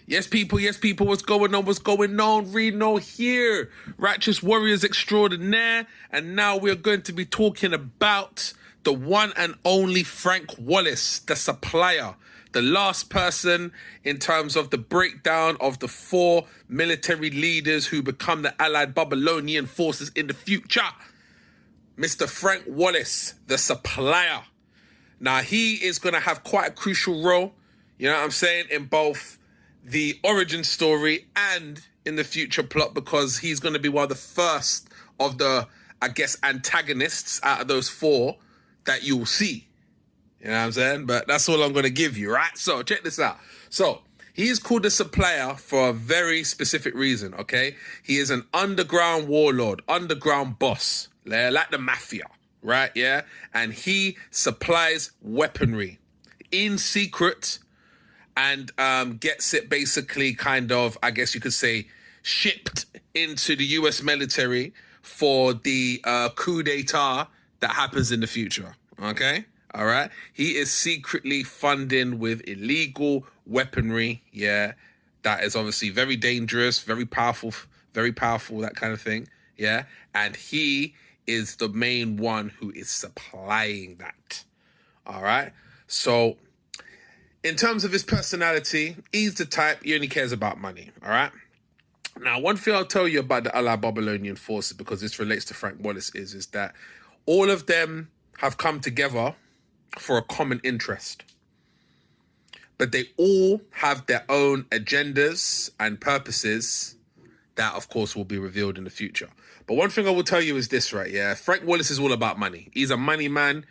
Yes, people, what's going on? What's going on? Reno here, Righteous Warriors Extraordinaire, and now we're going to be talking about the one and only Frank Wallace, the supplier, the last person in terms of the breakdown of the 4 military leaders who become the Allied Babylonian forces in the future. Mr. Frank Wallace, the supplier. Now, he is going to have quite a crucial role, you know what I'm saying, in both the origin story and in the future plot, because he's going to be one of the first of the, I guess, antagonists out of those 4 that you'll see. You know what I'm saying? But that's all I'm going to give you, right? So check this out. So he is called the supplier for a very specific reason, okay? He is an underground warlord, underground boss, like the mafia, right? Yeah? And he supplies weaponry in secret and gets it basically kind of, I guess you could say, shipped into the US military for the coup d'etat that happens in the future, okay? All right? He is secretly funding with illegal weaponry, yeah? That is obviously very dangerous, very powerful, that kind of thing, yeah? And he is the main one who is supplying that, all right? So in terms of his personality, he's the type, he only cares about money, all right? Now, one thing I'll tell you about the Allied Babylonian forces, because this relates to Frank Wallace, is that all of them have come together for a common interest. But they all have their own agendas and purposes that, of course, will be revealed in the future. But one thing I will tell you is this, right, yeah? Frank Wallace is all about money. He's a money man.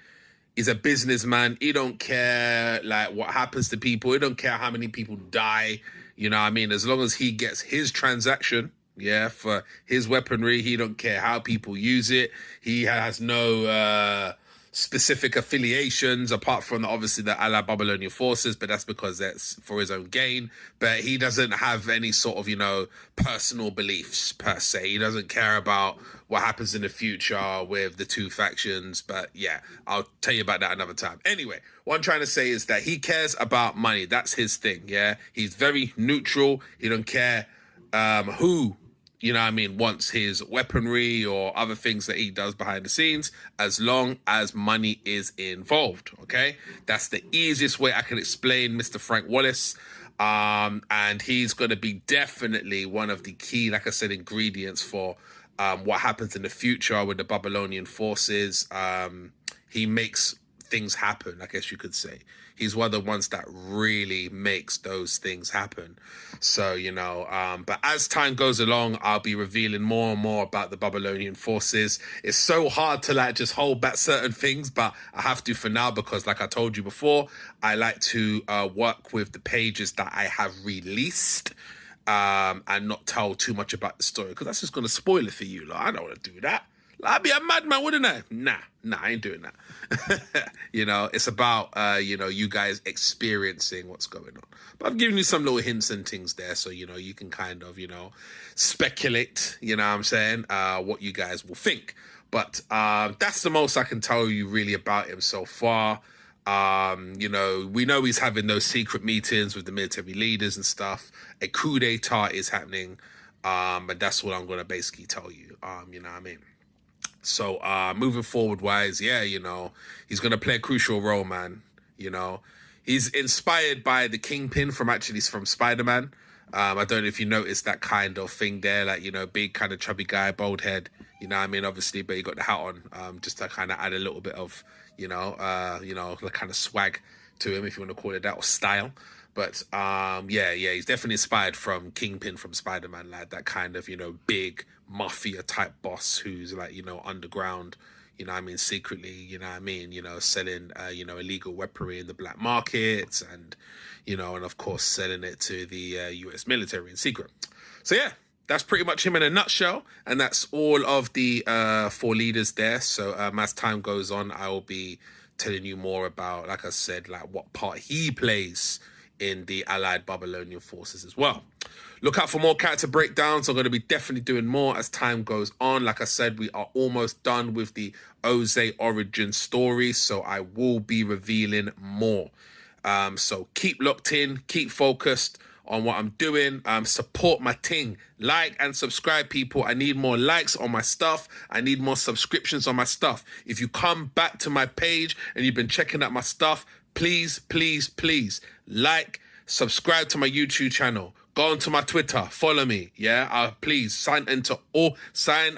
He's a businessman. He don't care like what happens to people. He don't care how many people die. You know what I mean? As long as he gets his transaction, yeah, for his weaponry, he don't care how people use it. He has no specific affiliations apart from obviously the Allied Babylonian forces, but that's because that's for his own gain. But he doesn't have any sort of, you know, personal beliefs per se. He doesn't care about what happens in the future with the 2 factions. But yeah, I'll tell you about that another time. Anyway, what I'm trying to say is that he cares about money. That's his thing, yeah? He's very neutral. He don't care who, you know what I mean, wants his weaponry or other things that he does behind the scenes, as long as money is involved, okay? That's the easiest way I can explain Mr. Frank Wallace. And he's going to be definitely one of the key, like I said, ingredients for what happens in the future with the Babylonian forces. He makes things happen, I guess you could say. He's one of the ones that really makes those things happen. So, you know, but as time goes along, I'll be revealing more and more about the Babylonian forces. It's so hard to like just hold back certain things, but I have to for now because, like I told you before, I like to work with the pages that I have released and not tell too much about the story, because that's just going to spoil it for you. Like, I don't want to do that. I'd be a madman, wouldn't I? Nah, I ain't doing that. You know, it's about, you know, you guys experiencing what's going on. But I've given you some little hints and things there, so, you know, you can kind of, you know, speculate, you know what I'm saying, what you guys will think. But that's the most I can tell you really about him so far. You know he's having those secret meetings with the military leaders and stuff. A coup d'etat is happening. And that's what I'm going to basically tell you. You know what I mean? So moving forward wise, yeah, you know, he's going to play a crucial role, man. You know, he's inspired by the Kingpin from Spider-Man. I don't know if you noticed that kind of thing there, like, you know, big kind of chubby guy, bald head, you know what I mean, obviously, but he got the hat on just to kind of add a little bit of, you know, the kind of swag to him, if you want to call it that, or style. But yeah, he's definitely inspired from Kingpin from Spider-Man, like that kind of, you know, big mafia type boss who's like, you know, underground, you know what I mean, secretly, you know what I mean, you know, selling, you know, illegal weaponry in the black markets and, you know, and of course selling it to the US military in secret. So yeah, that's pretty much him in a nutshell. And that's all of the 4 leaders there. So as time goes on, I will be telling you more about, like I said, like what part he plays in the Allied Babylonian forces as well. Look out for more character breakdowns. I'm going to be definitely doing more as time goes on. Like I said, we are almost done with the Oze origin story, so I will be revealing more. So keep locked in, keep focused on what I'm doing. Support my ting. Like and subscribe, people. I need more likes on my stuff. I need more subscriptions on my stuff. If you come back to my page and you've been checking out my stuff, please, please, please like, subscribe to my YouTube channel. Go onto my Twitter, follow me, yeah? Please sign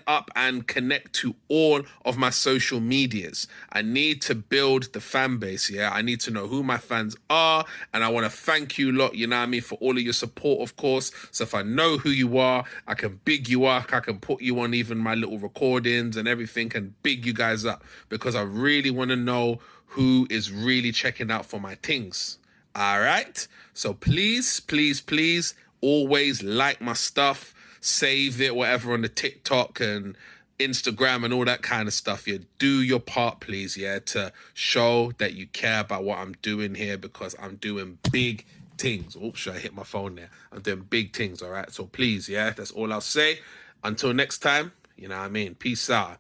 up and connect to all of my social medias. I need to build the fan base, yeah? I need to know who my fans are, and I want to thank you lot, you know what I mean, for all of your support, of course. So if I know who you are, I can big you up, I can put you on even my little recordings and everything and big you guys up, because I really want to know who is really checking out for my things. All right? So please, please, please, always like my stuff, save it, whatever, on the TikTok and Instagram and all that kind of stuff. Yeah, do your part, please, yeah, to show that you care about what I'm doing here, because I'm doing big things. Oops, should I hit my phone there? I'm doing big things, all right? So please, yeah, that's all I'll say. Until next time, you know what I mean? Peace out.